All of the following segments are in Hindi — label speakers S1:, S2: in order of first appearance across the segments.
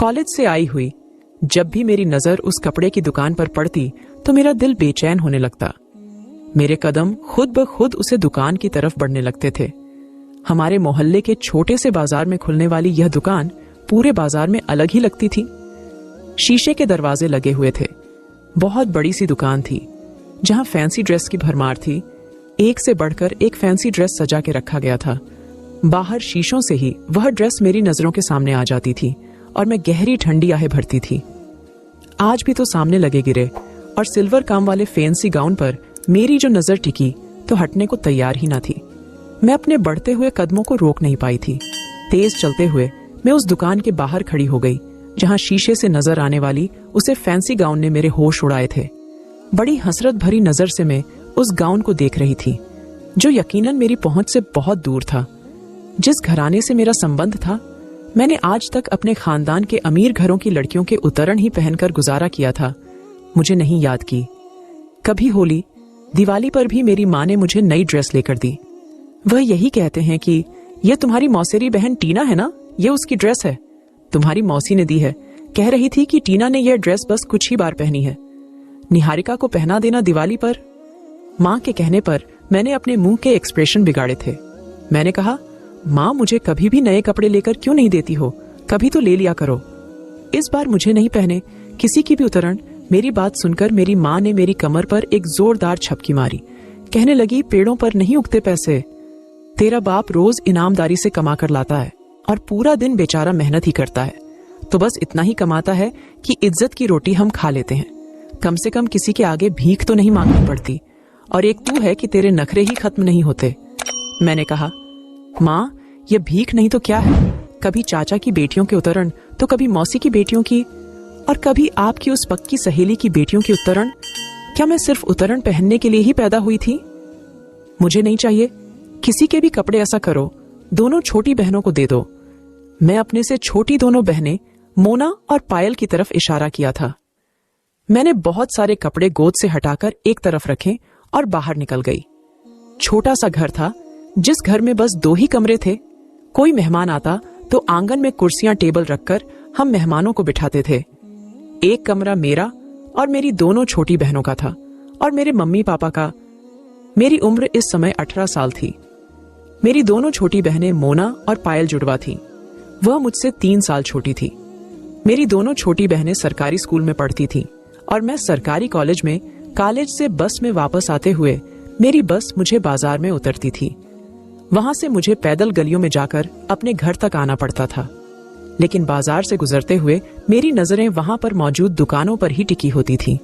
S1: कॉलेज से आई हुई जब भी मेरी नजर उस कपड़े की दुकान पर पड़ती तो मेरा दिल बेचैन होने लगता। मेरे कदम खुद ब खुद उसे दुकान की तरफ बढ़ने लगते थे। हमारे मोहल्ले के छोटे से बाजार में खुलने वाली यह दुकान पूरे बाजार में अलग ही लगती थी। शीशे के दरवाजे लगे हुए थे। बहुत बड़ी सी दुकान थी जहां फैंसी ड्रेस की भरमार थी। एक से बढ़कर एक फैंसी ड्रेस सजा के रखा गया था। बाहर शीशों से ही वह ड्रेस मेरी नजरों के सामने आ जाती थी और मैं गहरी ठंडी आहें भरती थी। आज भी तो सामने लगे गिरे और सिल्वर काम वाले फैंसी गाउन पर मेरी जो नजर टिकी तो हटने को तैयार ही ना थी। मैं अपने बढ़ते हुए कदमों को रोक नहीं पाई थी। तेज चलते हुए मैं उस दुकान के बाहर खड़ी हो गई जहां शीशे से नजर आने वाली उसे फैंसी गाउन ने मेरे होश उड़ाए थे। बड़ी हसरत भरी नजर से मैं उस गाउन को देख रही थी जो यकीनन मेरी पहुंच से बहुत दूर था। जिस घराने से मेरा संबंध था, मैंने आज तक अपने खानदान के अमीर घरों की लड़कियों के उतरण ही पहनकर गुजारा किया था। मुझे नहीं याद की। कभी होली, दिवाली पर भी मेरी माँ ने मुझे नई ड्रेस लेकर दी। वह यही कहते हैं कि यह तुम्हारी मौसेरी बहन टीना है ना, यह उसकी ड्रेस है, तुम्हारी मौसी ने दी है। कह रही थी कि टीना ने यह ड्रेस बस कुछ ही बार पहनी है, निहारिका को पहना देना दिवाली पर। माँ के कहने पर मैंने अपने मुंह के एक्सप्रेशन बिगाड़े थे। मैंने कहा, माँ मुझे कभी भी नए कपड़े लेकर क्यों नहीं देती हो, कभी तो ले लिया करो। इस बार मुझे नहीं पहने किसी की भी उतरण। मेरी बात सुनकर मेरी माँ ने मेरी कमर पर एक जोरदार झपकी मारी। कहने लगी, पेड़ों पर नहीं उगते पैसे, तेरा बाप रोज इनामदारी से कमा कर लाता है और पूरा दिन बेचारा मेहनत ही करता है, तो बस इतना ही कमाता है कि इज्जत की रोटी हम खा लेते हैं। कम से कम किसी के आगे भीख तो नहीं मांगनी पड़ती। और एक तू है कि तेरे नखरे ही खत्म नहीं होते। मैंने कहा, माँ ये भीख नहीं तो क्या है, कभी चाचा की बेटियों के उतरण तो कभी मौसी की बेटियों की और कभी आपकी उस पक्की सहेली की बेटियों की उतरण। क्या मैं सिर्फ उतरण पहनने के लिए ही पैदा हुई थी? मुझे नहीं चाहिए किसी के भी कपड़े। ऐसा करो, दोनों छोटी बहनों को दे दो। मैं अपने से छोटी दोनों बहनें मोना और पायल की तरफ इशारा किया था। मैंने बहुत सारे कपड़े गोद से हटाकर एक तरफ रखे और बाहर निकल गई। छोटा सा घर था जिस घर में बस 2 ही कमरे थे। कोई मेहमान आता तो आंगन में कुर्सियां टेबल रखकर हम मेहमानों को बिठाते थे। एक कमरा मेरा और मेरी दोनों छोटी बहनों का था और मेरे मम्मी पापा का। मेरी उम्र इस समय 18 साल थी। मेरी दोनों छोटी बहनें मोना और पायल जुड़वा थी। वह मुझसे 3 साल छोटी थी। मेरी दोनों छोटी बहनें सरकारी स्कूल में पढ़ती थी और मैं सरकारी कॉलेज में। कॉलेज से बस में वापस आते हुए मेरी बस मुझे बाजार में उतरती थी। वहां से मुझे पैदल गलियों में जाकर अपने घर तक आना पड़ता था। लेकिन बाजार से गुजरते हुए मेरी नजरें वहां पर मौजूद दुकानों पर ही टिकी होती थी।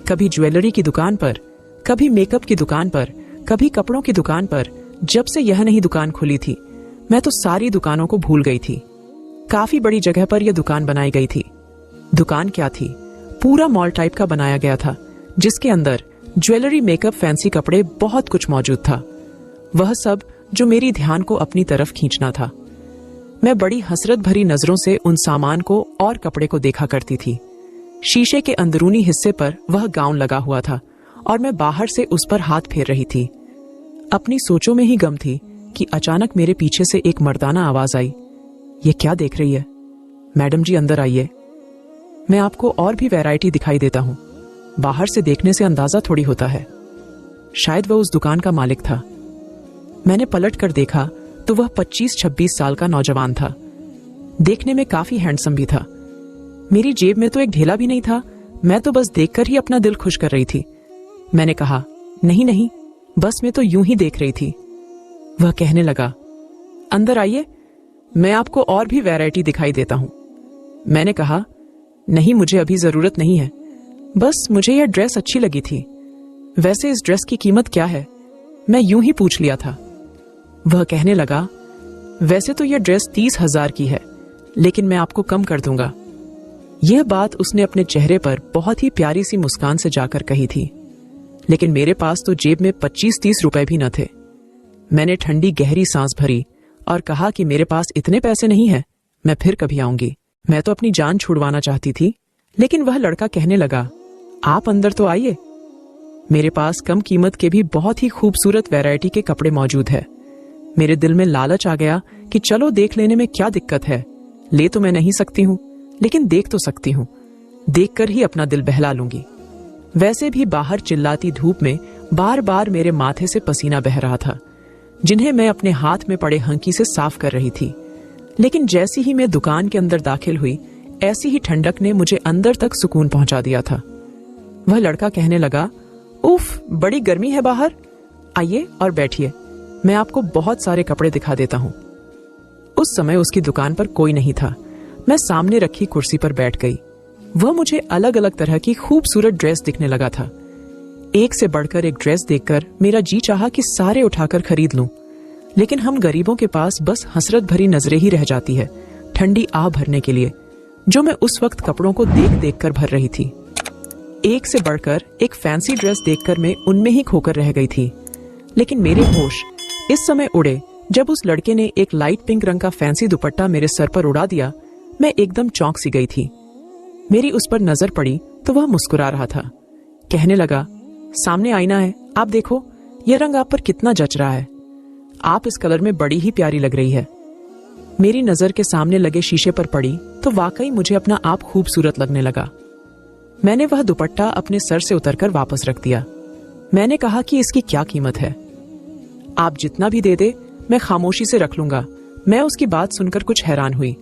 S1: कभी ज्वेलरी की दुकान पर, कभी मेकअप की दुकान पर, कभी कपड़ों की दुकान पर। जब से यह नई दुकान खुली थी मैं तो सारी दुकानों को भूल गई थी। काफी बड़ी जगह पर यह दुकान बनाई गई थी। दुकान क्या थी? पूरा मॉल टाइप का बनाया गया था जिसके अंदर ज्वेलरी, मेकअप, फैंसी कपड़े, बहुत कुछ मौजूद था। वह सब जो मेरी ध्यान को अपनी तरफ खींचना था। मैं बड़ी हसरत भरी नजरों से उन सामान को और कपड़े को देखा करती थी। शीशे के अंदरूनी हिस्से पर वह गाउन लगा हुआ था और मैं बाहर से उस पर हाथ फेर रही थी। अपनी सोचों में ही गम थी कि अचानक मेरे पीछे से एक मर्दाना आवाज आई। ये क्या देख रही है? मैडम जी अंदर आइए, मैं आपको और भी वैरायटी दिखाई देता हूं। बाहर से देखने से अंदाजा थोड़ी होता है। शायद वह उस दुकान का मालिक था। मैंने पलट कर देखा तो वह 25-26 साल का नौजवान था। देखने में काफी हैंडसम भी था। मेरी जेब में तो एक ढेला भी नहीं था। मैं तो बस देखकर ही अपना दिल खुश कर रही थी। मैंने कहा, नहीं नहीं, बस मैं तो यूं ही देख रही थी। वह कहने लगा, अंदर आइए, मैं आपको और भी वैरायटी दिखाई देता हूं। मैंने कहा, नहीं मुझे अभी जरूरत नहीं है, बस मुझे यह ड्रेस अच्छी लगी थी। वैसे इस ड्रेस की कीमत क्या है? मैं यूं ही पूछ लिया था। वह कहने लगा, वैसे तो यह ड्रेस 30,000 की है, लेकिन मैं आपको कम कर दूंगा। यह बात उसने अपने चेहरे पर बहुत ही प्यारी सी मुस्कान से जाकर कही थी। लेकिन मेरे पास तो जेब में 25-30 रुपए भी न थे। मैंने ठंडी गहरी सांस भरी और कहा कि मेरे पास इतने पैसे नहीं है, मैं फिर कभी आऊंगी। मैं तो अपनी जान छुड़वाना चाहती थी। लेकिन वह लड़का कहने लगा, आप अंदर तो आइए, मेरे पास कम कीमत के भी बहुत ही खूबसूरत वैरायटी के कपड़े मौजूद है। मेरे दिल में लालच आ गया कि चलो देख लेने में क्या दिक्कत है। ले तो मैं नहीं सकती हूँ, लेकिन देख तो सकती हूँ। देखकर ही अपना दिल बहला लूंगी। वैसे भी बाहर चिल्लाती धूप में बार बार मेरे माथे से पसीना बह रहा था, जिन्हें मैं अपने हाथ में पड़े हंकी से साफ कर रही थी। लेकिन जैसी ही मैं दुकान के अंदर दाखिल हुई, ऐसी ही ठंडक ने मुझे अंदर तक सुकून पहुंचा दिया था। वह लड़का कहने लगा, उफ, बड़ी गर्मी है बाहर, आइए और बैठिए, मैं आपको बहुत सारे कपड़े दिखा देता हूं। उस समय उसकी दुकान पर कोई नहीं था। मैं सामने रखी कुर्सी पर बैठ गई। वह मुझे अलग अलग तरह की खूबसूरत ड्रेस दिखने लगा था। एक से बढ़कर एक ड्रेस देखकर मेरा जी चाहा कि सारे उठाकर खरीद लूं, लेकिन हम गरीबों के पास बस हसरत भरी नजरें ही रह जाती है ठंडी आह भरने के लिए, जो मैं उस वक्त कपड़ों को देख देख कर भर रही थी। एक से बढ़कर एक फैंसी ड्रेस देखकर मैं उनमें ही खोकर रह गई थी। लेकिन मेरे होश इस समय उड़े जब उस लड़के ने एक लाइट पिंक रंग का फैंसी दुपट्टा मेरे सर पर उड़ा दिया। मैं एकदम चौंक सी गई थी। मेरी उस पर नजर पड़ी तो वह मुस्कुरा रहा था। कहने लगा, सामने आईना है, आप देखो, यह रंग आप पर कितना जच रहा है। आप इस कलर में बड़ी ही प्यारी लग रही है। मेरी नजर के सामने लगे शीशे पर पड़ी तो वाकई मुझे अपना आप खूबसूरत लगने लगा। मैंने वह दुपट्टा अपने सर से उतरकर वापस रख दिया। मैंने कहा कि इसकी क्या कीमत है? आप जितना भी दे दे, मैं खामोशी से रख लूंगा। मैं उसकी बात सुनकर कुछ हैरान हुई।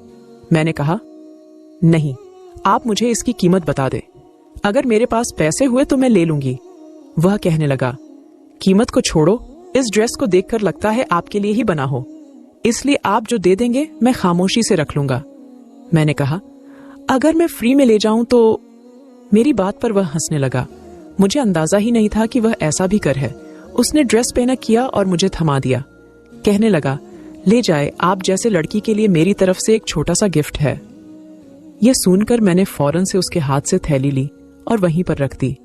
S1: मैंने कहा, नहीं, आप मुझे इसकी कीमत बता दे। अगर मेरे पास पैसे हुए तो मैं ले लूंगी। वह कहने लगा, कीमत को छोड़ो, इस ड्रेस को देखकर लगता है आपके लिए ही बना हो, इसलिए आप जो दे देंगे मैं खामोशी से रख लूंगा। मैंने कहा, अगर मैं फ्री में ले जाऊं तो? मेरी बात पर वह हंसने लगा। मुझे अंदाजा ही नहीं था कि वह ऐसा भी कर है। उसने ड्रेस पहना किया और मुझे थमा दिया। कहने लगा, ले जाए, आप जैसे लड़की के लिए मेरी तरफ से एक छोटा सा गिफ्ट है। यह सुनकर मैंने फौरन से उसके हाथ से थैली ली और वहीं पर रख दी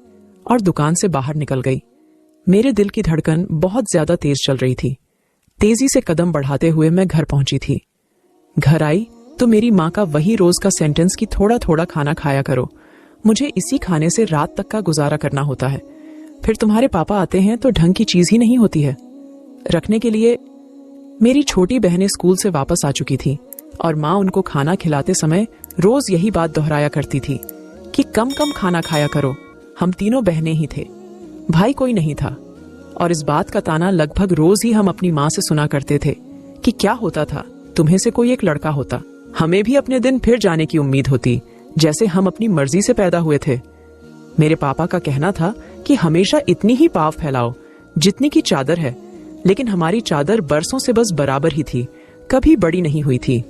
S1: और दुकान से बाहर निकल गई। मेरे दिल की धड़कन बहुत ज्यादा तेज चल रही थी। तेजी से कदम बढ़ाते हुए मैं घर पहुंची थी। घर आई तो मेरी माँ का वही रोज का सेंटेंस कि थोड़ा थोड़ा खाना खाया करो, मुझे इसी खाने से रात तक का गुजारा करना होता है। फिर तुम्हारे पापा आते हैं तो ढंग की चीज ही नहीं होती है रखने के लिए। मेरी छोटी बहनें स्कूल से वापस आ चुकी थी और माँ उनको खाना खिलाते समय रोज यही बात दोहराया करती थी कि कम कम खाना खाया करो। हम तीनों बहनें ही थे, भाई कोई नहीं था, और इस बात का ताना लगभग रोज ही हम अपनी माँ से सुना करते थे कि क्या होता था तुम्हें से कोई एक लड़का होता, हमें भी अपने दिन फिर जाने की उम्मीद होती, जैसे हम अपनी मर्जी से पैदा हुए थे। मेरे पापा का कहना था कि हमेशा इतनी ही पाव फैलाओ जितनी की चादर है, लेकिन हमारी चादर बरसों से बस बराबर ही थी, कभी बड़ी नहीं हुई थी।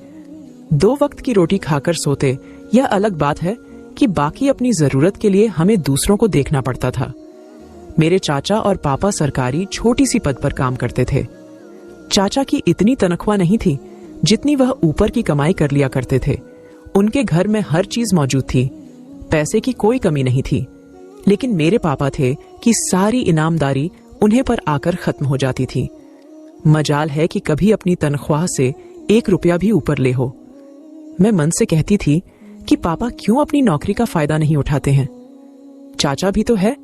S1: 2 वक्त की रोटी खाकर सोते, यह अलग बात है कि बाकी अपनी जरूरत के लिए हमें दूसरों को देखना पड़ता था। मेरे चाचा और पापा सरकारी छोटी सी पद पर काम करते थे। चाचा की इतनी तनख्वाह नहीं थी जितनी वह ऊपर की कमाई कर लिया करते थे। उनके घर में हर चीज मौजूद थी, पैसे की कोई कमी नहीं थी। लेकिन मेरे पापा थे कि सारी इनामदारी उन्हें पर आकर खत्म हो जाती थी। मजाल है कि कभी अपनी तनख्वाह से 1 रुपया भी ऊपर ले हो। मैं मन से कहती थी कि पापा क्यों अपनी नौकरी का फायदा नहीं उठाते हैं। चाचा भी तो है,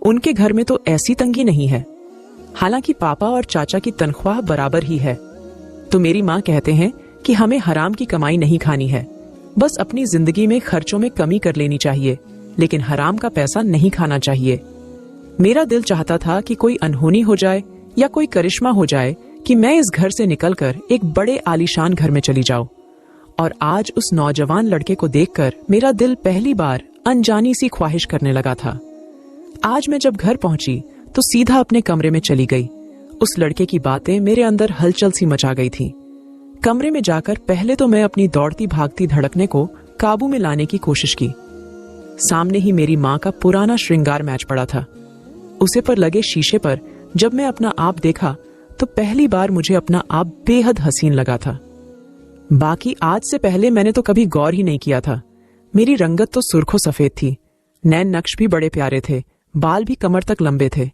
S1: उनके घर में तो ऐसी तंगी नहीं है। हालांकि पापा और चाचा की तनख्वाह बराबर ही है। तो मेरी माँ कहते हैं कि हमें हराम की कमाई नहीं खानी है, बस अपनी जिंदगी में खर्चों में कमी कर लेनी चाहिए, लेकिन हराम का पैसा नहीं खाना चाहिए। मेरा दिल चाहता था कि कोई अनहोनी हो जाए या कोई करिश्मा हो जाए कि मैं इस घर से निकलकर एक बड़े आलीशान घर में चली जाऊं। और आज उस नौजवान लड़के को देखकर मेरा दिल पहली बार अनजानी सी ख्वाहिश करने लगा था। आज मैं जब घर पहुंची तो सीधा अपने कमरे में चली गई। उस लड़के की बातें मेरे अंदर हलचल सी मचा गई थी। कमरे में जाकर पहले तो मैं अपनी दौड़ती भागती धड़कने को काबू में लाने की कोशिश की। सामने ही मेरी माँ का पुराना श्रृंगार मैच पड़ा था। उसे पर लगे शीशे पर जब मैं अपना आप देखा तो पहली बार मुझे अपना आप बेहद हसीन लगा था। बाकी आज से पहले मैंने तो कभी गौर ही नहीं किया था। मेरी रंगत तो सुर्खो सफेद थी, नैन नक्श भी बड़े प्यारे थे, बाल भी कमर तक लंबे थे।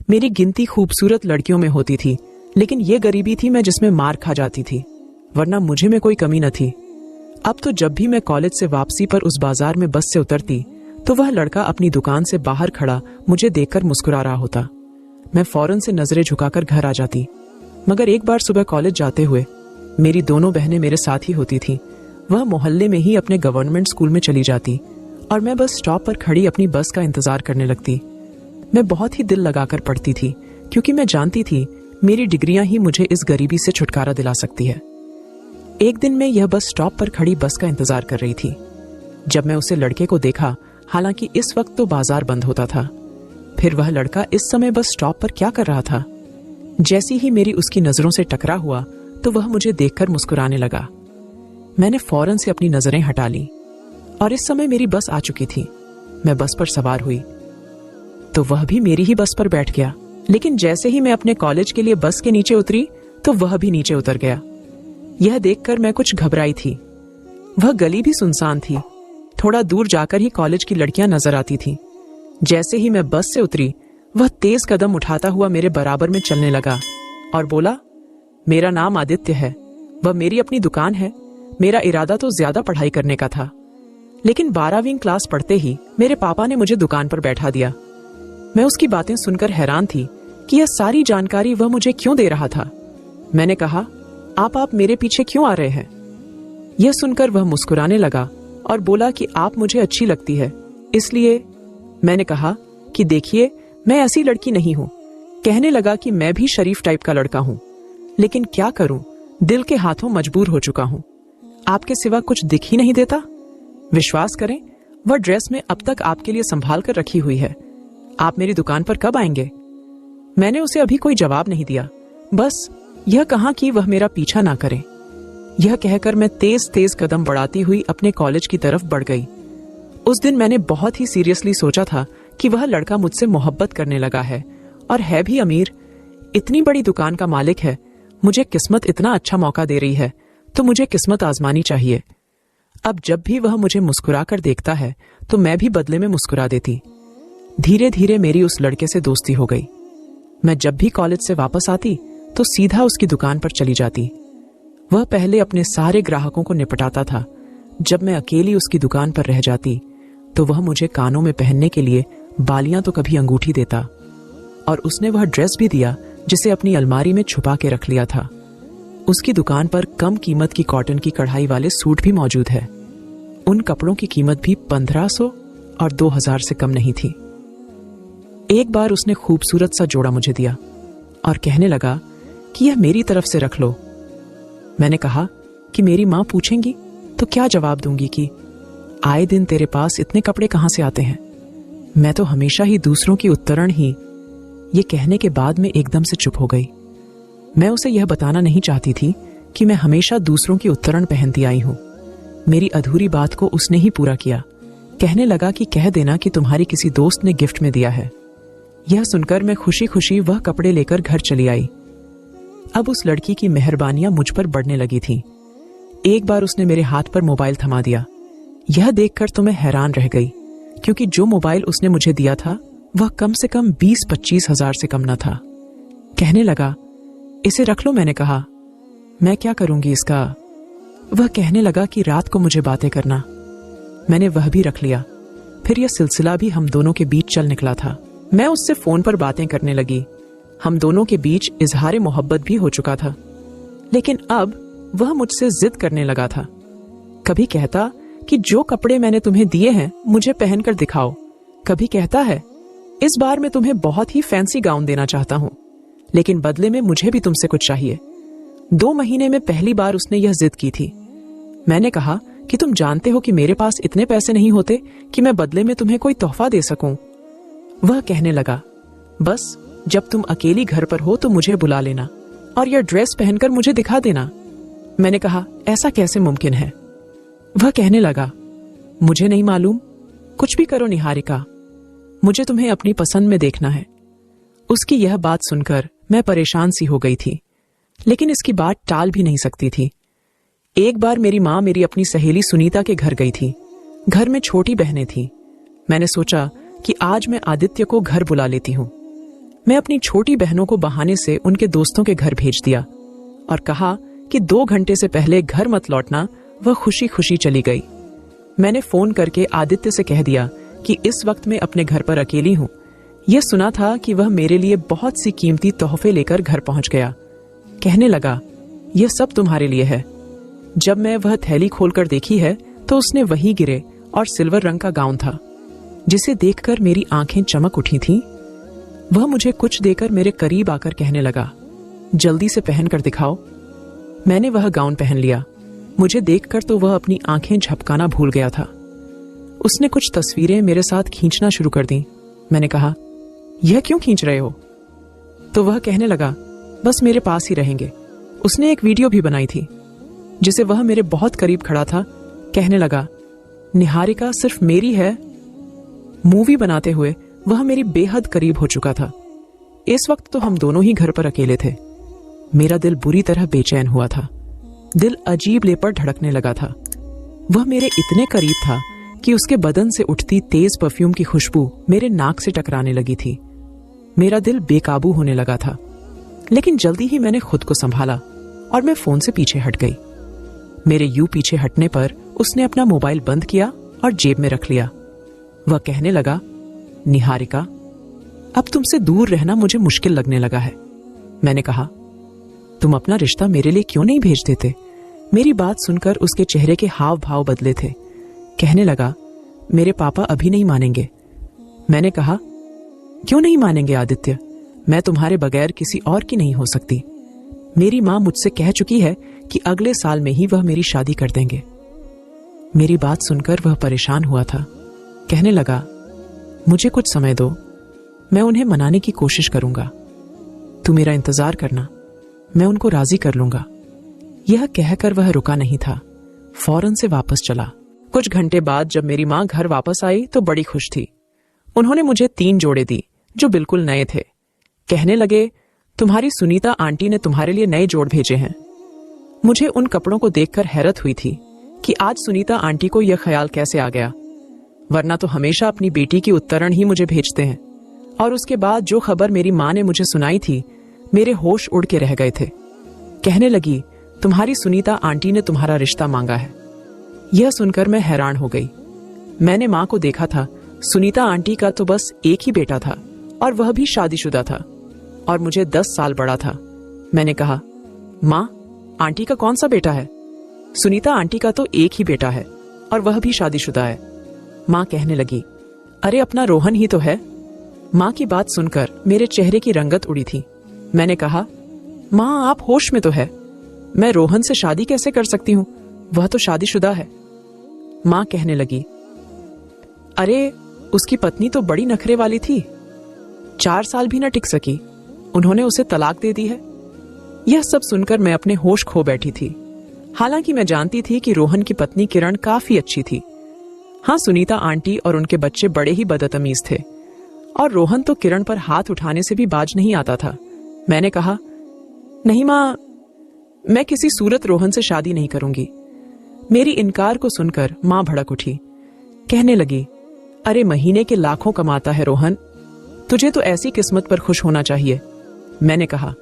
S1: मेरी गिनती खूबसूरत लड़कियों में होती थी, लेकिन ये गरीबी थी मैं जिसमें मार खा जाती थी, वरना मुझे में कोई कमी न थी। अब तो जब भी मैं कॉलेज से वापसी पर उस बाजार में बस से उतरती तो वह लड़का अपनी दुकान से बाहर खड़ा मुझे देखकर मुस्कुरा रहा होता। मैं फौरन से नजरें झुकाकर घर आ जाती। मगर एक बार सुबह कॉलेज जाते हुए मेरी दोनों बहनें मेरे साथ ही होती थीं। वह मोहल्ले में ही अपने गवर्नमेंट स्कूल में चली जाती और मैं बस स्टॉप पर खड़ी अपनी बस का इंतजार करने लगती। मैं बहुत ही दिल लगाकर पढ़ती थी क्योंकि मैं जानती थी मेरी डिग्रियां ही मुझे इस गरीबी से छुटकारा दिला सकती है। एक दिन मैं यह बस स्टॉप पर खड़ी बस का इंतजार कर रही थी जब मैं उसे लड़के को देखा। हालांकि इस वक्त तो बाजार बंद होता था, फिर वह लड़का इस समय बस स्टॉप पर क्या कर रहा था? जैसी ही मेरी उसकी नजरों से टकरा हुआ तो वह मुझे देखकर मुस्कुराने लगा। मैंने फौरन से अपनी नजरें हटा ली और इस समय मेरी बस आ चुकी थी। मैं बस पर सवार हुई तो वह भी मेरी ही बस पर बैठ गया। लेकिन जैसे ही मैं अपने कॉलेज के लिए बस के नीचे उतरी तो वह भी नीचे उतर गया। यह देखकर मैं कुछ घबराई थी। वह गली भी सुनसान थी। थोड़ा दूर जाकर ही कॉलेज की लड़कियां नजर आती थीं। जैसे ही मैं बस से उतरी वह तेज कदम उठाता हुआ मेरे बराबर में चलने लगा और बोला, मेरा नाम आदित्य है, वह मेरी अपनी दुकान है। मेरा इरादा तो ज्यादा पढ़ाई करने का था, लेकिन 12वीं क्लास पढ़ते ही मेरे पापा ने मुझे दुकान पर बैठा दिया। मैं उसकी बातें सुनकर हैरान थी कि यह सारी जानकारी वह मुझे क्यों दे रहा था। मैंने कहा, आप मेरे पीछे क्यों आ रहे हैं? यह सुनकर वह मुस्कुराने लगा और बोला कि आप मुझे अच्छी लगती है, इसलिए। मैंने कहा कि देखिए, मैं ऐसी लड़की नहीं हूं। कहने लगा कि मैं भी शरीफ टाइप का लड़का हूं, लेकिन क्या करूं, दिल के हाथों मजबूर हो चुका हूं। आपके सिवा कुछ दिख ही नहीं देता। विश्वास करें, वह ड्रेस में अब तक आपके लिए संभाल कर रखी हुई है। आप मेरी दुकान पर कब आएंगे? मैंने उसे अभी कोई जवाब नहीं दिया, बस यह कहा कि वह मेरा पीछा ना करे। यह कहकर मैं तेज तेज कदम बढ़ाती हुई अपने कॉलेज की तरफ बढ़ गई। उस दिन मैंने बहुत ही सीरियसली सोचा था कि वह लड़का मुझसे मोहब्बत करने लगा है और है भी अमीर, इतनी बड़ी दुकान का मालिक है। मुझे किस्मत इतना अच्छा मौका दे रही है तो मुझे किस्मत आजमानी चाहिए। अब जब भी वह मुझे मुस्कुरा कर देखता है तो मैं भी बदले में मुस्कुरा देती। धीरे धीरे मेरी उस लड़के से दोस्ती हो गई। मैं जब भी कॉलेज से वापस आती तो सीधा उसकी दुकान पर चली जाती। वह पहले अपने सारे ग्राहकों को निपटाता था। जब मैं अकेली उसकी दुकान पर रह जाती तो वह मुझे कानों में पहनने के लिए बालियां तो कभी अंगूठी देता, और उसने वह ड्रेस भी दिया जिसे अपनी अलमारी में छुपा के रख लिया था। उसकी दुकान पर कम कीमत की कॉटन की कढ़ाई वाले सूट भी मौजूद है। उन कपड़ों की कीमत भी 1500 और 2000 से कम नहीं थी। एक बार उसने खूबसूरत सा जोड़ा मुझे दिया और कहने लगा कि यह मेरी तरफ से रख लो। मैंने कहा कि मेरी मां पूछेंगी तो क्या जवाब दूंगी कि आए दिन तेरे पास इतने कपड़े कहां से आते हैं? मैं तो हमेशा ही दूसरों की उत्तरण ही। ये कहने के बाद में एकदम से चुप हो गई। मैं उसे यह बताना नहीं चाहती थी कि मैं हमेशा दूसरों की उत्तरण पहनती आई हूं। मेरी अधूरी बात को उसने ही पूरा किया। कहने लगा कि कह देना कि तुम्हारी किसी दोस्त ने गिफ्ट में दिया है। यह सुनकर मैं खुशी खुशी वह कपड़े लेकर घर चली आई। अब उस लड़की की मेहरबानियां मुझ पर बढ़ने लगी थी। एक बार उसने मेरे हाथ पर मोबाइल थमा दिया। यह देखकर तो मैं हैरान रह गई, क्योंकि जो मोबाइल उसने मुझे दिया था वह कम से कम 20-25 हजार से कम न था। कहने लगा, इसे रख लो। मैंने कहा, मैं क्या करूंगी इसका? वह कहने लगा कि रात को मुझे बातें करना। मैंने वह भी रख लिया। फिर यह सिलसिला भी हम दोनों के बीच चल निकला था। मैं उससे फोन पर बातें करने लगी। हम दोनों के बीच इजहार मोहब्बत भी हो चुका था। लेकिन अब वह मुझसे जिद करने लगा था। कभी कहता कि जो कपड़े मैंने तुम्हें दिए हैं मुझे पहनकर दिखाओ। कभी कहता है, इस बार मैं तुम्हें बहुत ही फैंसी गाउन देना चाहता हूं, लेकिन बदले में मुझे भी तुमसे कुछ चाहिए। 2 महीने में पहली बार उसने यह जिद की थी। मैंने कहा कि तुम जानते हो कि मेरे पास इतने पैसे नहीं होते कि मैं बदले में तुम्हें कोई तोहफा दे सकूं। वह कहने लगा, बस जब तुम अकेली घर पर हो तो मुझे बुला लेना और यह ड्रेस पहनकर मुझे दिखा देना। मैंने कहा, ऐसा कैसे मुमकिन है? वह कहने लगा, मुझे नहीं मालूम, कुछ भी करो निहारिका, मुझे तुम्हें अपनी पसंद में देखना है। उसकी यह बात सुनकर मैं परेशान सी हो गई थी, लेकिन इसकी बात टाल भी नहीं सकती थी। एक बार मेरी मां मेरी अपनी सहेली सुनीता के घर गई थी। घर में छोटी बहनें थीं। मैंने सोचा कि आज मैं आदित्य को घर बुला लेती हूं। मैं अपनी छोटी बहनों को बहाने से उनके दोस्तों के घर भेज दिया और कहा कि 2 घंटे से पहले घर मत लौटना। वह खुशी खुशी चली गई। मैंने फोन करके आदित्य से कह दिया कि इस वक्त मैं अपने घर पर अकेली हूं। यह सुना था कि वह मेरे लिए बहुत सी कीमती तोहफे लेकर घर पहुंच गया। कहने लगा, यह सब तुम्हारे लिए है। जब मैं वह थैली खोलकर देखी है तो उसने वही गिरे और सिल्वर रंग का गाउन था, जिसे देखकर मेरी आंखें चमक उठी थीं। वह मुझे कुछ देकर मेरे करीब आकर कहने लगा, जल्दी से पहन कर दिखाओ। मैंने वह गाउन पहन लिया। मुझे देखकर तो वह अपनी आंखें झपकाना भूल गया था। उसने कुछ तस्वीरें मेरे साथ खींचना शुरू कर दी। मैंने कहा, यह क्यों खींच रहे हो? तो वह कहने लगा, बस मेरे पास ही रहेंगे। उसने एक वीडियो भी बनाई थी जिसे वह मेरे बहुत करीब खड़ा था। कहने लगा, निहारिका सिर्फ मेरी है। मूवी बनाते हुए वह मेरी बेहद करीब हो चुका था। इस वक्त तो हम दोनों ही घर पर अकेले थे। मेरा दिल बुरी तरह बेचैन हुआ था। दिल अजीब लेपर धड़कने लगा था। वह मेरे इतने करीब था कि उसके बदन से उठती तेज परफ्यूम की खुशबू मेरे नाक से टकराने लगी थी। मेरा दिल बेकाबू होने लगा था, लेकिन जल्दी ही मैंने खुद को संभाला और मैं फोन से पीछे हट गई। मेरे यूं पीछे हटने पर उसने अपना मोबाइल बंद किया और जेब में रख लिया। वह कहने लगा, निहारिका, अब तुमसे दूर रहना मुझे मुश्किल लगने लगा है। मैंने कहा, तुम अपना रिश्ता मेरे लिए क्यों नहीं भेज देते? मेरी बात सुनकर उसके चेहरे के हाव भाव बदले थे। कहने लगा, मेरे पापा अभी नहीं मानेंगे। मैंने कहा, क्यों नहीं मानेंगे आदित्य? मैं तुम्हारे बगैर किसी और की नहीं हो सकती। मेरी मां मुझसे कह चुकी है कि अगले साल में ही वह मेरी शादी कर देंगे। मेरी बात सुनकर वह परेशान हुआ था। कहने लगा, मुझे कुछ समय दो, मैं उन्हें मनाने की कोशिश करूंगा। तू मेरा इंतजार करना, मैं उनको राजी कर लूंगा। यह कहकर वह रुका नहीं था, फौरन से वापस चला। कुछ घंटे बाद जब मेरी मां घर वापस आई तो बड़ी खुश थी। उन्होंने मुझे 3 जोड़े दी जो बिल्कुल नए थे। कहने लगे, तुम्हारी सुनीता आंटी ने तुम्हारे लिए नए जोड़ भेजे हैं। मुझे उन कपड़ों को देखकर हैरत हुई थी कि आज सुनीता आंटी को यह ख्याल कैसे आ गया, वरना तो हमेशा अपनी बेटी की उत्तरण ही मुझे भेजते हैं। और उसके बाद जो खबर मेरी मां ने मुझे सुनाई थी, मेरे होश उड़ के रह गए थे। कहने लगी, तुम्हारी सुनीता आंटी ने तुम्हारा रिश्ता मांगा है। यह सुनकर मैं हैरान हो गई। मैंने मां को देखा था, सुनीता आंटी का तो बस एक ही बेटा था और वह भी शादीशुदा था और मुझे 10 साल बड़ा था। मैंने कहा, मां, आंटी का कौन सा बेटा है? सुनीता आंटी का तो एक ही बेटा है और वह भी शादीशुदा है। मां कहने लगी, अरे अपना रोहन ही तो है। मां की बात सुनकर मेरे चेहरे की रंगत उड़ी थी। मैंने कहा, मां आप होश में तो है, मैं रोहन से शादी कैसे कर सकती हूं? वह तो शादीशुदा है। मां कहने लगी, अरे उसकी पत्नी तो बड़ी नखरे वाली थी, 4 साल भी न टिक सकी, उन्होंने उसे तलाक दे दी है। यह सब सुनकर मैं अपने होश खो बैठी थी। हालांकि मैं जानती थी कि रोहन की पत्नी किरण काफी अच्छी थी। हाँ, सुनीता आंटी और उनके बच्चे बड़े ही बदतमीज थे और रोहन तो किरण पर हाथ उठाने से भी बाज नहीं आता था। मैंने कहा, नहीं मां, मैं किसी सूरत रोहन से शादी नहीं करूंगी। मेरी इनकार को सुनकर मां भड़क उठी। कहने लगी, अरे महीने के लाखों कमाता है रोहन, तुझे तो ऐसी किस्मत पर खुश होना चाहिए। मैंने कहा,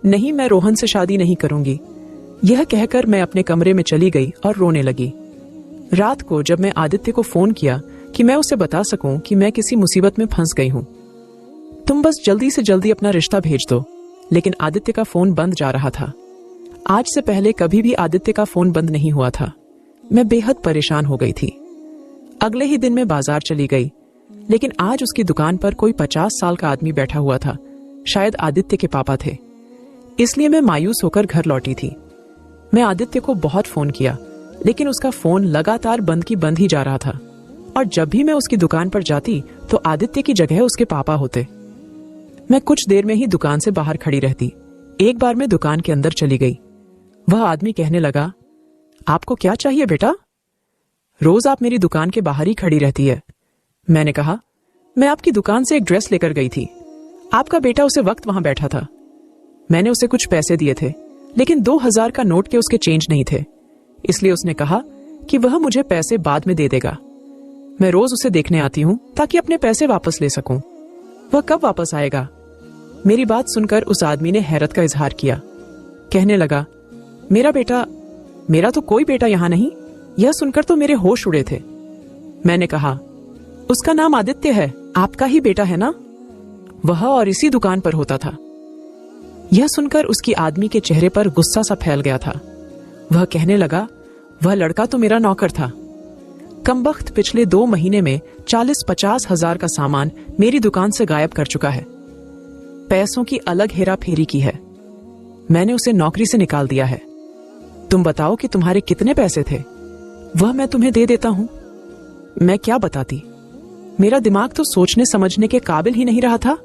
S1: नहीं, मैं रोहन से शादी नहीं करूंगी। यह कहकर मैं अपने कमरे में चली गई और रोने लगी। रात को जब मैं आदित्य को फोन किया कि मैं उसे बता सकूं कि मैं किसी मुसीबत में फंस गई हूं, तुम बस जल्दी से जल्दी अपना रिश्ता भेज दो, लेकिन आदित्य का फोन बंद जा रहा था। आज से पहले कभी भी आदित्य का फोन बंद नहीं हुआ था। मैं बेहद परेशान हो गई थी। अगले ही दिन मैं बाजार चली गई, लेकिन आज उसकी दुकान पर कोई 50 साल का आदमी बैठा हुआ था। शायद आदित्य के पापा थे, इसलिए मैं मायूस होकर घर लौटी थी। मैं आदित्य को बहुत फोन किया, लेकिन उसका फोन लगातार बंद की बंद ही जा रहा था और जब भी मैं उसकी दुकान पर जाती तो आदित्य की जगह उसके पापा होते। मैं कुछ देर में ही दुकान से बाहर खड़ी रहती। एक बार मैं दुकान के अंदर चली गई। वह आदमी कहने लगा, आपको क्या चाहिए बेटा? रोज आप मेरी दुकान के बाहर ही खड़ी रहती है। मैंने कहा, मैं आपकी दुकान से एक ड्रेस लेकर गई थी, आपका बेटा उसे वक्त वहां बैठा था। मैंने उसे कुछ पैसे दिए थे, लेकिन 2000 का नोट के उसके चेंज नहीं थे, इसलिए उसने कहा कि वह मुझे पैसे बाद में दे देगा। मैं रोज उसे देखने आती हूं ताकि अपने पैसे वापस ले सकूं। वह कब वापस आएगा? मेरी बात सुनकर उस आदमी ने हैरत का इजहार किया। कहने लगा, मेरा बेटा? मेरा तो कोई बेटा यहां नहीं। यह सुनकर तो मेरे होश उड़े थे। मैंने कहा, उसका नाम आदित्य है, आपका ही बेटा है ना? वह और इसी दुकान पर होता था। यह सुनकर उसकी आदमी के चेहरे पर गुस्सा सा फैल गया था। वह कहने लगा, वह लड़का तो मेरा नौकर था। कमबख्त पिछले 2 महीने में 40-50 हजार का सामान मेरी दुकान से गायब कर चुका है। पैसों की अलग हेरा फेरी की है। मैंने उसे नौकरी से निकाल दिया है। तुम बताओ कि तुम्हारे कितने पैसे थे? वह मैं तुम्हें दे देता हूं। मैं क्या बताती, मेरा दिमाग तो सोचने समझने के काबिल ही नहीं रहा था।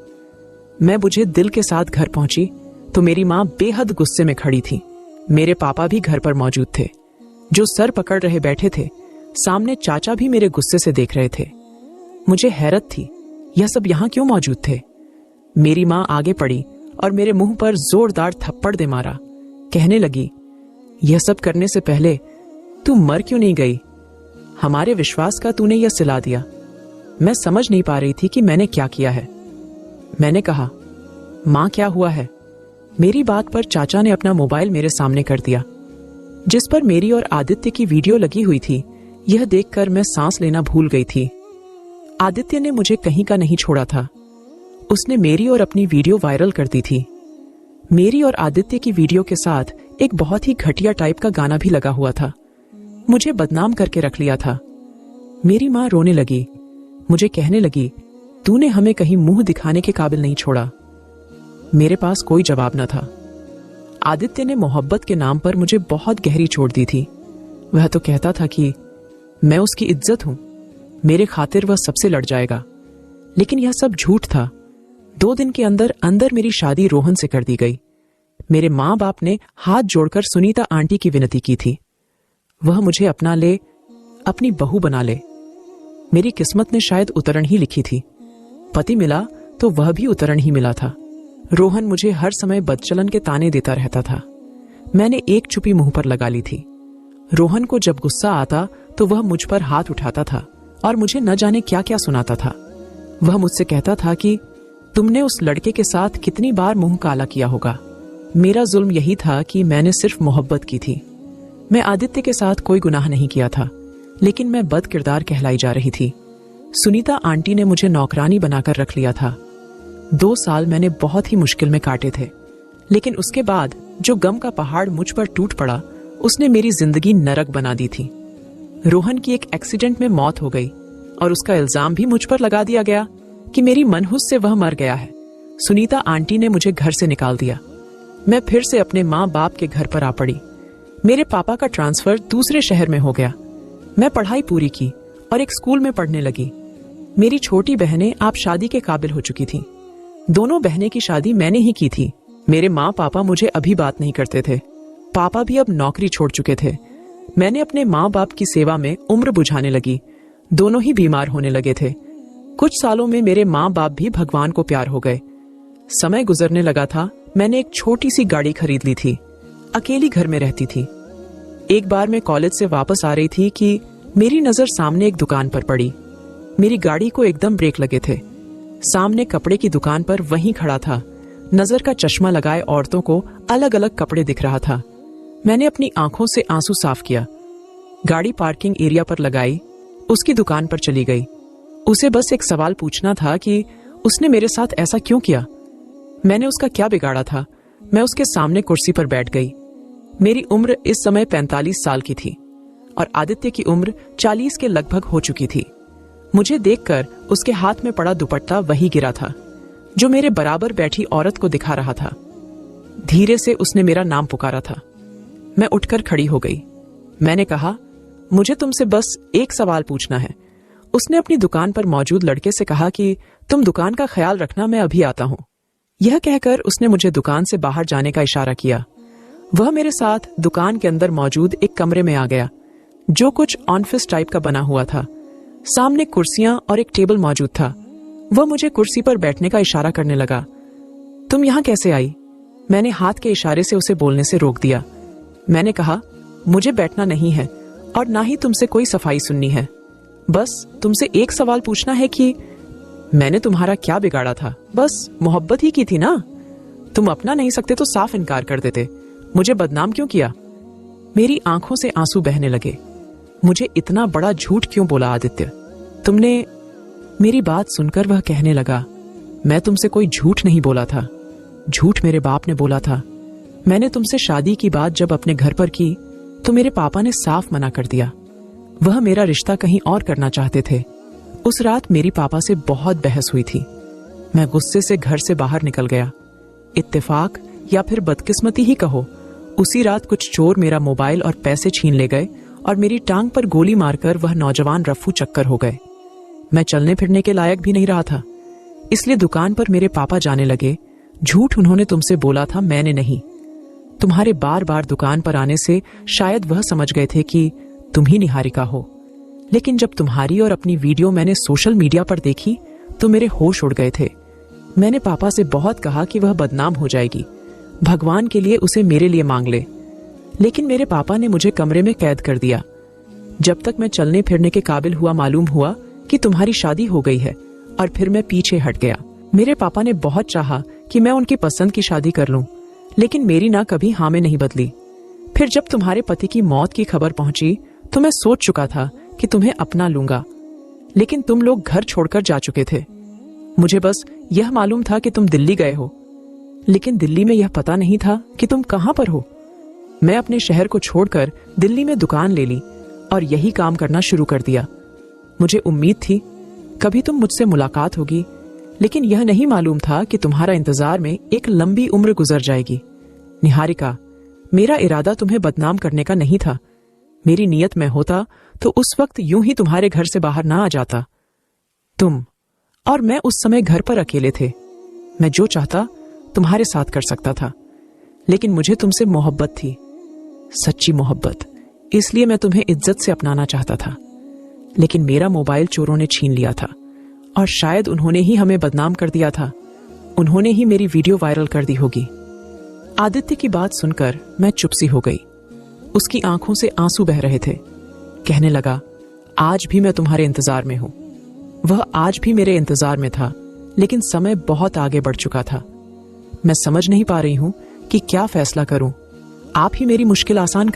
S1: मैं बुझे दिल के साथ घर पहुंची तो मेरी मां बेहद गुस्से में खड़ी थी। मेरे पापा भी घर पर मौजूद थे, जो सर पकड़ रहे बैठे थे। सामने चाचा भी मेरे गुस्से से देख रहे थे। मुझे हैरत थी, यह सब यहां क्यों मौजूद थे। मेरी मां आगे पड़ी और मेरे मुंह पर जोरदार थप्पड़ दे मारा। कहने लगी, यह सब करने से पहले तू मर क्यों नहीं गई? हमारे विश्वास का तूने यह सिला दिया। मैं समझ नहीं पा रही थी कि मैंने क्या किया है। मैंने कहा, मां क्या हुआ है? मेरी बात पर चाचा ने अपना मोबाइल मेरे सामने कर दिया, जिस पर मेरी और आदित्य की वीडियो लगी हुई थी। यह देखकर मैं सांस लेना भूल गई थी। आदित्य ने मुझे कहीं का नहीं छोड़ा था। उसने मेरी और अपनी वीडियो वायरल कर दी थी। मेरी और आदित्य की वीडियो के साथ एक बहुत ही घटिया टाइप का गाना भी लगा हुआ था। मुझे बदनाम करके रख लिया था। मेरी मां रोने लगी, मुझे कहने लगी, तूने हमें कहीं मुंह दिखाने के काबिल नहीं छोड़ा। मेरे पास कोई जवाब न था। आदित्य ने मोहब्बत के नाम पर मुझे बहुत गहरी चोट दी थी। वह तो कहता था कि मैं उसकी इज्जत हूं, मेरे खातिर वह सबसे लड़ जाएगा। लेकिन यह सब झूठ था। 2 दिन के अंदर अंदर मेरी शादी रोहन से कर दी गई। मेरे माँ बाप ने हाथ जोड़कर सुनीता आंटी की विनती की थी, वह मुझे अपना ले, अपनी बहू बना ले। मेरी किस्मत ने शायद उतरण ही लिखी थी। पति मिला तो वह भी उतरण ही मिला था। रोहन मुझे हर समय बदचलन के ताने देता रहता था। मैंने एक चुप्पी मुंह पर लगा ली थी। रोहन को जब गुस्सा आता तो वह मुझ पर हाथ उठाता था और मुझे न जाने क्या क्या सुनाता था। वह मुझसे कहता था कि तुमने उस लड़के के साथ कितनी बार मुंह काला किया होगा। मेरा जुल्म यही था कि मैंने सिर्फ मोहब्बत की थी। मैं आदित्य के साथ कोई गुनाह नहीं किया था, लेकिन मैं बद किरदार कहलाई जा रही थी। सुनीता आंटी ने मुझे नौकरानी बनाकर रख लिया था। 2 साल मैंने बहुत ही मुश्किल में काटे थे, लेकिन उसके बाद जो गम का पहाड़ मुझ पर टूट पड़ा, उसने मेरी जिंदगी नरक बना दी थी। रोहन की एक एक्सीडेंट में मौत हो गई और उसका इल्जाम भी मुझ पर लगा दिया गया कि मेरी मनहुस से वह मर गया है। सुनीता आंटी ने मुझे घर से निकाल दिया। मैं फिर से अपने माँ बाप के घर पर आ पड़ी। मेरे पापा का ट्रांसफर दूसरे शहर में हो गया। मैं पढ़ाई पूरी की और एक स्कूल में पढ़ने लगी। मेरी छोटी बहनें आप शादी के काबिल हो चुकी थीं। दोनों बहनें की शादी मैंने ही की थी। मेरे माँ पापा मुझे अभी बात नहीं करते थे। पापा भी अब नौकरी छोड़ चुके थे। मैंने अपने माँ बाप की सेवा में उम्र बुझाने लगी। दोनों ही बीमार होने लगे थे। कुछ सालों में मेरे माँ बाप भी भगवान को प्यार हो गए। समय गुजरने लगा था। मैंने एक छोटी सी गाड़ी खरीद ली थी। अकेली घर में रहती थी। एक बार मैं कॉलेज से वापस आ रही थी कि मेरी नजर सामने एक दुकान पर पड़ी। मेरी गाड़ी को एकदम ब्रेक लगे थे। सामने कपड़े की दुकान पर वहीं खड़ा था। नजर का चश्मा लगाए औरतों को अलग अलग कपड़े दिख रहा था। मैंने अपनी आंखों से आंसू साफ किया। गाड़ी पार्किंग एरिया पर लगाई, उसकी दुकान पर चली गई। उसे बस एक सवाल पूछना था कि उसने मेरे साथ ऐसा क्यों किया। मैंने उसका क्या बिगाड़ा था। मैं उसके सामने कुर्सी पर बैठ गई। मेरी उम्र इस समय 45 साल की थी और आदित्य की उम्र 40 के लगभग हो चुकी थी। मुझे देखकर उसके हाथ में पड़ा दुपट्टा वही गिरा था जो मेरे बराबर बैठी औरत को दिखा रहा था। धीरे से उसने मेरा नाम पुकारा था। मैं उठकर खड़ी हो गई। मैंने कहा, मुझे तुमसे बस एक सवाल पूछना है। उसने अपनी दुकान पर मौजूद लड़के से कहा कि तुम दुकान का ख्याल रखना, मैं अभी आता हूं। यह कहकर उसने मुझे दुकान से बाहर जाने का इशारा किया। वह मेरे साथ दुकान के अंदर मौजूद एक कमरे में आ गया, जो कुछ ऑफिस टाइप का बना हुआ था। सामने कुर्सियां और एक टेबल मौजूद था। वह मुझे कुर्सी पर बैठने का इशारा करने लगा। तुम यहां कैसे आई? मैंने हाथ के इशारे से उसे बोलने से रोक दिया। मैंने कहा, मुझे बैठना नहीं है और ना ही तुमसे कोई सफाई सुननी है। बस तुमसे एक सवाल पूछना है कि मैंने तुम्हारा क्या बिगाड़ा था? बस मोहब्बत ही की थी ना। तुम अपना नहीं सकते तो साफ इनकार कर देते। मुझे बदनाम क्यों किया? मेरी आंखों से आंसू बहने लगे। मुझे इतना बड़ा झूठ क्यों बोला आदित्य? तुमने? मेरी बात सुनकर वह कहने लगा, मैं तुमसे कोई झूठ नहीं बोला था। झूठ मेरे बाप ने बोला था। मैंने तुमसे शादी की बात जब अपने घर पर की तो मेरे पापा ने साफ मना कर दिया। वह मेरा रिश्ता कहीं और करना चाहते थे। उस रात मेरी पापा से बहुत बहस हुई थी। मैं गुस्से से घर से बाहर निकल गया। इत्तेफाक या फिर बदकिस्मती ही कहो, उसी रात कुछ चोर मेरा मोबाइल और पैसे छीन ले गए और मेरी टांग पर गोली मारकर वह नौजवान रफ्फू चक्कर हो गए। मैं चलने फिरने के लायक भी नहीं रहा था। इसलिए दुकान पर मेरे पापा जाने लगे, झूठ उन्होंने तुमसे बोला था, मैंने नहीं। तुम्हारे बार बार दुकान पर आने से शायद वह समझ गए थे कि तुम ही निहारिका हो। लेकिन जब तुम्हारी और अपनी वीडियो मैंने सोशल मीडिया पर देखी तो मेरे होश उड़ गए थे। मैंने पापा से बहुत कहा कि वह बदनाम हो जाएगी, भगवान के लिए उसे मेरे लिए मांग ले। लेकिन मेरे पापा ने मुझे कमरे में कैद कर दिया। जब तक मैं चलने फिरने के काबिल हुआ, मालूम हुआ कि तुम्हारी शादी हो गई है, और फिर मैं पीछे हट गया। मेरे पापा ने बहुत चाहा कि मैं उनकी पसंद की शादी कर लूं, लेकिन मेरी ना कभी हाँ में नहीं बदली। फिर जब तुम्हारे पति की मौत की खबर पहुंची तो मैं सोच चुका था कि तुम्हें अपना लूंगा, लेकिन तुम लोग घर छोड़कर जा चुके थे। मुझे बस यह मालूम था कि तुम दिल्ली गए हो, लेकिन दिल्ली में यह पता नहीं था कि तुम कहां पर हो। मैं अपने शहर को छोड़कर दिल्ली में दुकान ले ली और यही काम करना शुरू कर दिया। मुझे उम्मीद थी कभी तुम मुझसे मुलाकात होगी, लेकिन यह नहीं मालूम था कि तुम्हारा इंतजार में एक लंबी उम्र गुजर जाएगी। निहारिका, मेरा इरादा तुम्हें बदनाम करने का नहीं था। मेरी नीयत में होता तो उस वक्त यूं ही तुम्हारे घर से बाहर ना आ जाता। तुम और मैं उस समय घर पर अकेले थे। मैं जो चाहता तुम्हारे साथ कर सकता था, लेकिन मुझे तुमसे मोहब्बत थी, सच्ची मोहब्बत। इसलिए मैं तुम्हें इज्जत से अपनाना चाहता था। लेकिन मेरा मोबाइल चोरों ने छीन लिया था, और शायद उन्होंने ही हमें बदनाम कर दिया था। उन्होंने ही मेरी वीडियो वायरल कर दी होगी। आदित्य की बात सुनकर मैं चुप सी हो गई। उसकी आंखों से आंसू बह रहे थे। कहने लगा, आज भी मैं तुम्हारे इंतजार में हूं। वह आज भी मेरे इंतजार में था, लेकिन समय बहुत आगे बढ़ चुका था। मैं समझ नहीं पा रही हूं कि क्या फैसला करूं। आप ही मेरी मुश्किल आसान